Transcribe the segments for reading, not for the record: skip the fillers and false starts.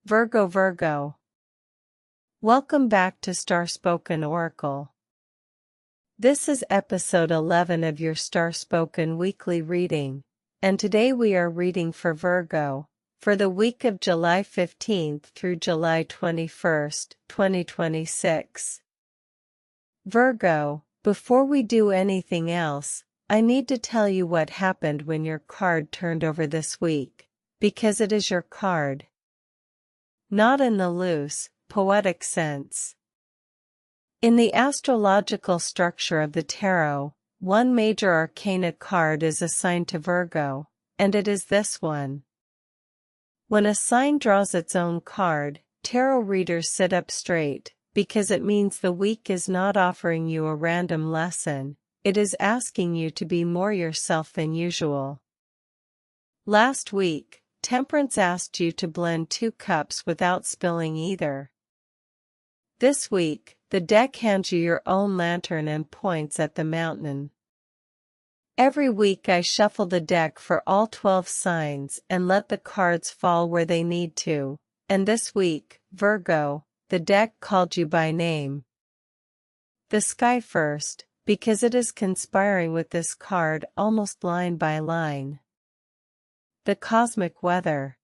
Virgo. Welcome back to Starspoken Oracle. This is episode 11 of your Starspoken weekly reading, and today we are reading for Virgo, for the week of July 15th through July 21st, 2026. Virgo, before we do anything else, I need to tell you what happened when your card turned over this week, because it is your card. Not in the loose, poetic sense. In the astrological structure of the tarot, one major arcana card is assigned to Virgo, and it is this one. When a sign draws its own card, tarot readers sit up straight, because it means the week is not offering you a random lesson, it is asking you to be more yourself than usual. Last week, Temperance asked you to blend 2 cups without spilling either. This week, the deck hands you your own lantern and points at the mountain. Every week I shuffle the deck for all 12 signs and let the cards fall where they need to, and this week, Virgo, the deck called you by name. The sky first, because it is conspiring with this card almost line by line. The cosmic weather.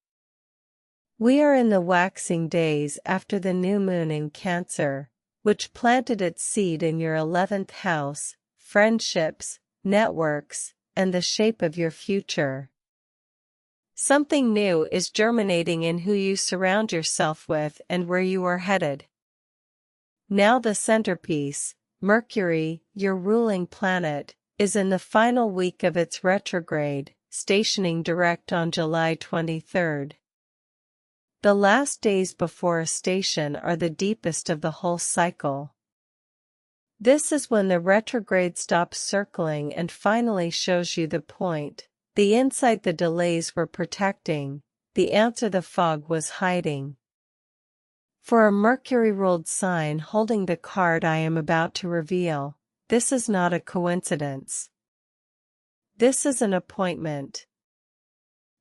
We are in the waxing days after the new moon in Cancer, which planted its seed in your 11th house, friendships, networks, and the shape of your future. Something new is germinating in who you surround yourself with and where you are headed. Now the centerpiece, Mercury, your ruling planet, is in the final week of its retrograde, stationing direct on July 23rd. The last days before a station are the deepest of the whole cycle. This is when the retrograde stops circling and finally shows you the point, the insight the delays were protecting, the answer the fog was hiding. For a Mercury-ruled sign holding the card I am about to reveal, this is not a coincidence. This is an appointment.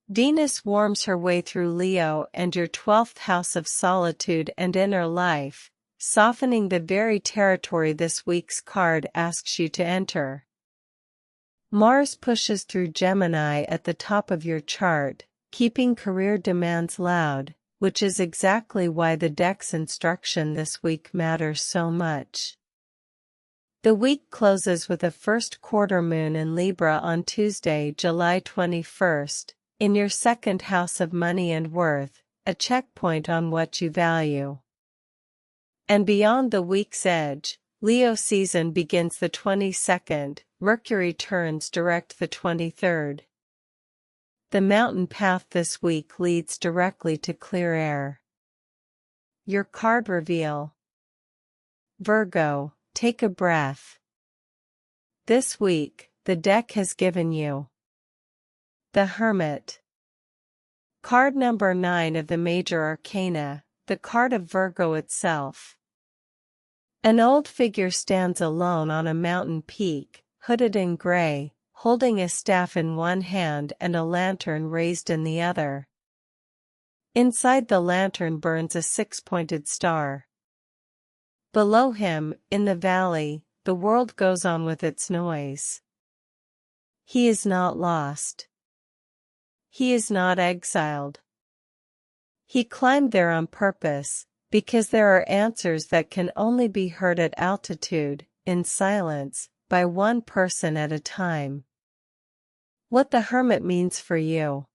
Venus warms her way through Leo and your 12th house of solitude and inner life, softening the very territory this week's card asks you to enter. Mars pushes through Gemini at the top of your chart, keeping career demands loud, which is exactly why the deck's instruction this week matters so much. The week closes with a first quarter moon in Libra on Tuesday, July 21st, in your 2nd house of money and worth, a checkpoint on what you value. And beyond the week's edge, Leo season begins the 22nd, Mercury turns direct the 23rd. The mountain path this week leads directly to clear air. Your card reveal. Virgo, take a breath. This week, the deck has given you the Hermit. Card number 9 of the major arcana, the card of Virgo itself. An old figure stands alone on a mountain peak, hooded in gray, holding a staff in one hand and a lantern raised in the other. Inside the lantern burns a 6-pointed star. Below him, in the valley, the world goes on with its noise. He is not lost. He is not exiled. He climbed there on purpose, because there are answers that can only be heard at altitude, in silence, by one person at a time. What the Hermit means for you.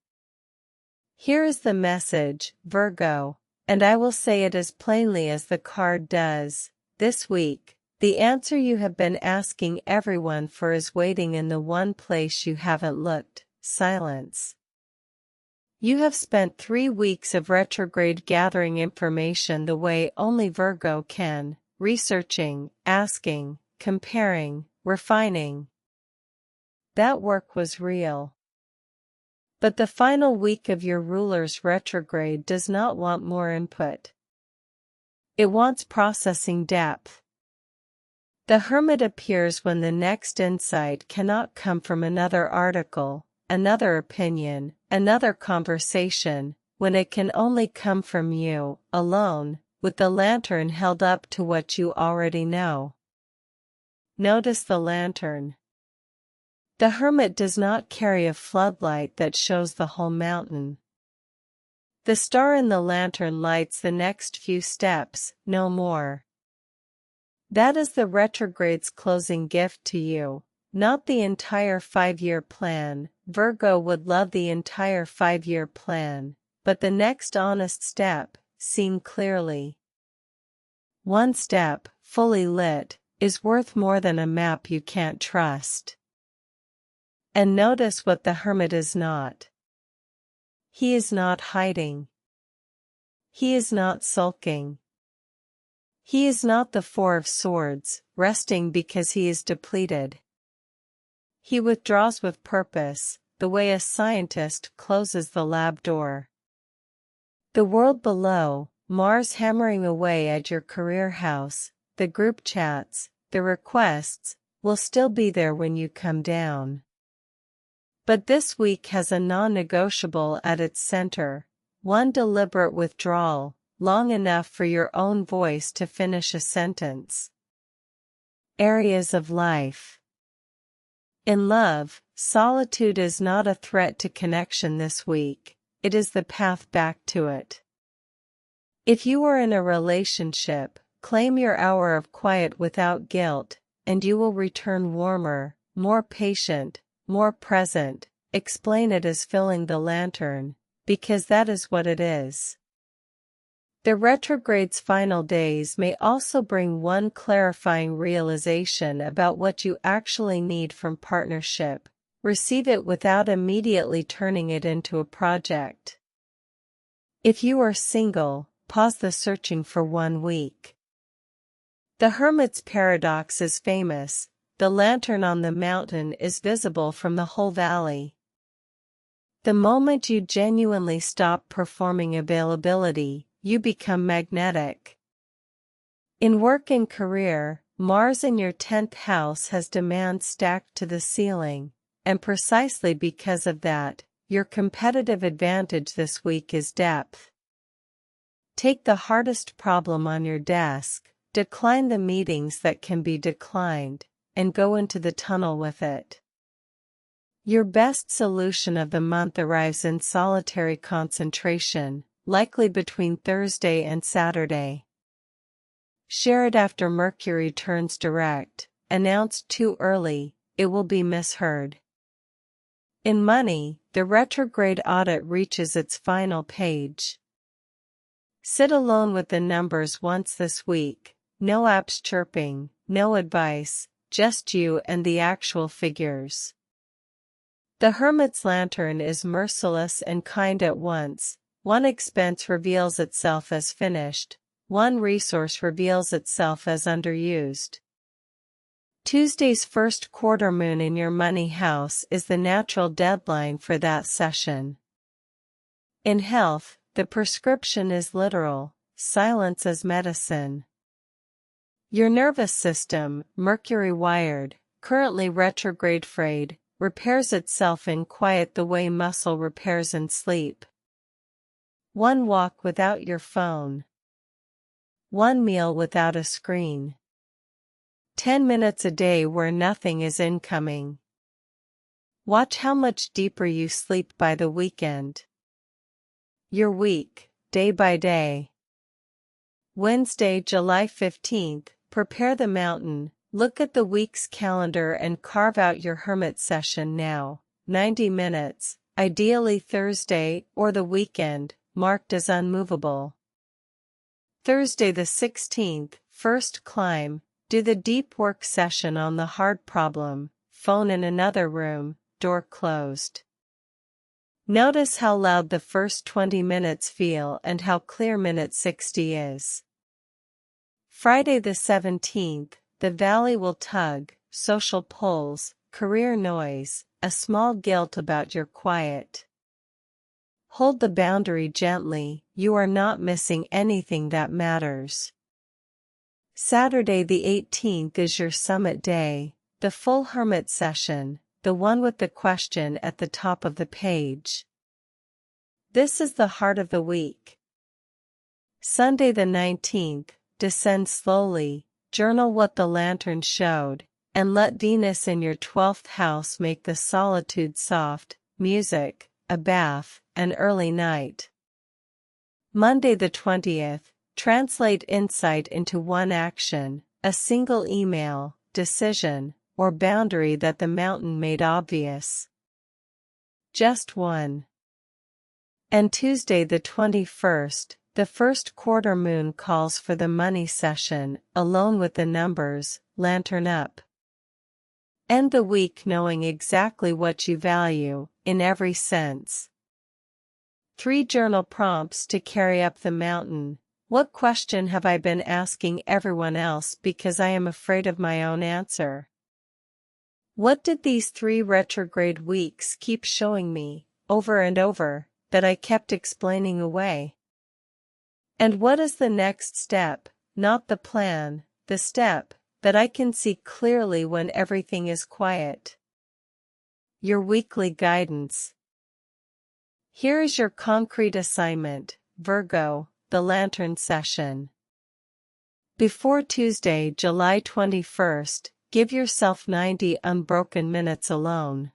Here is the message, Virgo, and I will say it as plainly as the card does. This week, the answer you have been asking everyone for is waiting in the one place you haven't looked, silence. You have spent 3 weeks of retrograde gathering information the way only Virgo can, researching, asking, comparing, refining. That work was real. But the final week of your ruler's retrograde does not want more input. It wants processing depth. The Hermit appears when the next insight cannot come from another article, another opinion, another conversation, when it can only come from you, alone, with the lantern held up to what you already know. Notice the lantern. The hermit does not carry a floodlight that shows the whole mountain. The star in the lantern lights the next few steps, no more. That is the retrograde's closing gift to you, not the entire 5-year plan. Virgo would love the entire 5-year plan, but the next honest step, seen clearly. One step, fully lit, is worth more than a map you can't trust. And notice what the hermit is not. He is not hiding. He is not sulking. He is not the Four of Swords, resting because he is depleted. He withdraws with purpose, the way a scientist closes the lab door. The world below, Mars hammering away at your career house, the group chats, the requests, will still be there when you come down. But this week has a non-negotiable at its center, one deliberate withdrawal, long enough for your own voice to finish a sentence. Areas of life. In love, solitude is not a threat to connection this week, it is the path back to it. If you are in a relationship, claim your hour of quiet without guilt, and you will return warmer, more patient, more present. Explain it as filling the lantern, because that is what it is. The retrograde's final days may also bring one clarifying realization about what you actually need from partnership. Receive it without immediately turning it into a project. If you are single, pause the searching for 1 week. The hermit's paradox is famous. The lantern on the mountain is visible from the whole valley. The moment you genuinely stop performing availability, you become magnetic. In work and career, Mars in your 10th house has demand stacked to the ceiling, and precisely because of that, your competitive advantage this week is depth. Take the hardest problem on your desk, decline the meetings that can be declined, and go into the tunnel with it. Your best solution of the month arrives in solitary concentration, likely between Thursday and Saturday. Share it after Mercury turns direct. Announced too early, it will be misheard. In money, the retrograde audit reaches its final page. Sit alone with the numbers once this week, no apps chirping, no advice, just you and the actual figures. The hermit's lantern is merciless and kind at once. One expense reveals itself as finished, one resource reveals itself as underused. Tuesday's first quarter moon in your money house is the natural deadline for that session. In health, the prescription is literal, silence as medicine. Your nervous system, Mercury wired, currently retrograde frayed, repairs itself in quiet the way muscle repairs in sleep. One walk without your phone. One meal without a screen. 10 minutes a day where nothing is incoming. Watch how much deeper you sleep by the weekend. Your week, day by day. Wednesday, July 15th, prepare the mountain. Look at the week's calendar and carve out your hermit session now. 90 minutes, ideally Thursday or the weekend, marked as unmovable. Thursday the 16th, first climb, do the deep work session on the hard problem, phone in another room, door closed. Notice how loud the first 20 minutes feel and how clear minute 60 is. Friday the 17th, the valley will tug, social pulls, career noise, a small guilt about your quiet. Hold the boundary gently, you are not missing anything that matters. Saturday the 18th is your summit day, the full hermit session, the one with the question at the top of the page. This is the heart of the week. Sunday the 19th, descend slowly, journal what the lantern showed, and let Venus in your 12th house make the solitude soft, music, a bath, an early night. Monday the 20th, translate insight into one action, a single email, decision, or boundary that the mountain made obvious. Just one. And Tuesday the 21st, the first quarter moon calls for the money session, alone with the numbers, lantern up. End the week knowing exactly what you value, in every sense. 3 journal prompts to carry up the mountain. What question have I been asking everyone else because I am afraid of my own answer? What did these 3 retrograde weeks keep showing me, over and over, that I kept explaining away? And what is the next step, not the plan, the step, that I can see clearly when everything is quiet? Your weekly guidance. Here is your concrete assignment, Virgo, the lantern session. Before Tuesday, July 21st, give yourself 90 unbroken minutes alone.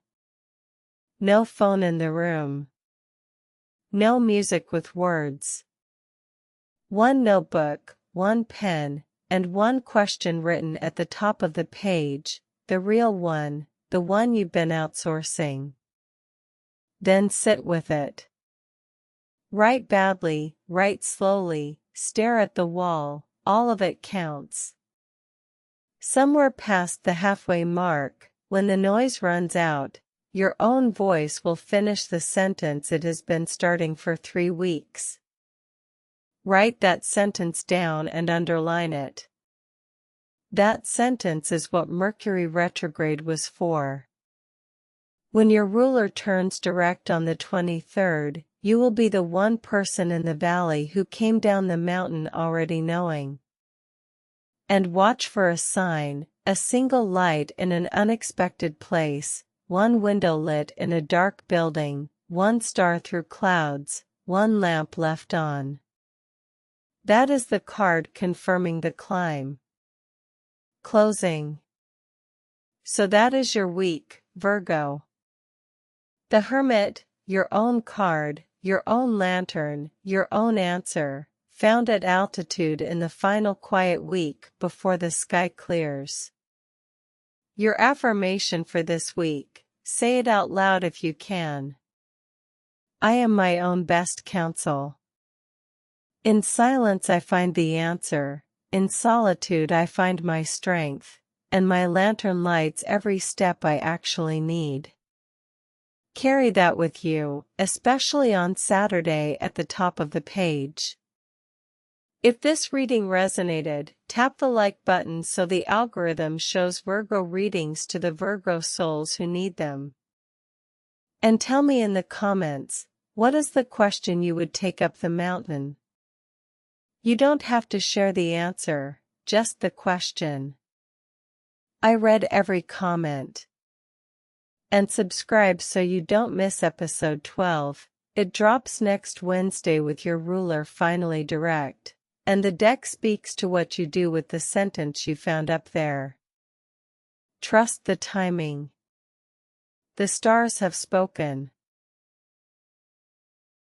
No phone in the room. No music with words. 1 notebook, 1 pen, and 1 question written at the top of the page, the real one, the one you've been outsourcing. Then sit with it. Write badly, write slowly, stare at the wall, all of it counts. Somewhere past the halfway mark, when the noise runs out, your own voice will finish the sentence it has been starting for 3 weeks. Write that sentence down and underline it. That sentence is what Mercury retrograde was for. When your ruler turns direct on the 23rd, you will be the one person in the valley who came down the mountain already knowing. And watch for a sign, a single light in an unexpected place, 1 window lit in a dark building, 1 star through clouds, 1 lamp left on. That is the card confirming the climb. Closing. So that is your week, Virgo. The Hermit, your own card, your own lantern, your own answer, found at altitude in the final quiet week before the sky clears. Your affirmation for this week, say it out loud if you can. I am my own best counsel. In silence I find the answer, in solitude I find my strength, and my lantern lights every step I actually need. Carry that with you, especially on Saturday at the top of the page. If this reading resonated, tap the like button so the algorithm shows Virgo readings to the Virgo souls who need them. And tell me in the comments, what is the question you would take up the mountain? You don't have to share the answer, just the question. I read every comment. And subscribe so you don't miss episode 12. It drops next Wednesday with your ruler finally direct, and the deck speaks to what you do with the sentence you found up there. Trust the timing. The stars have spoken.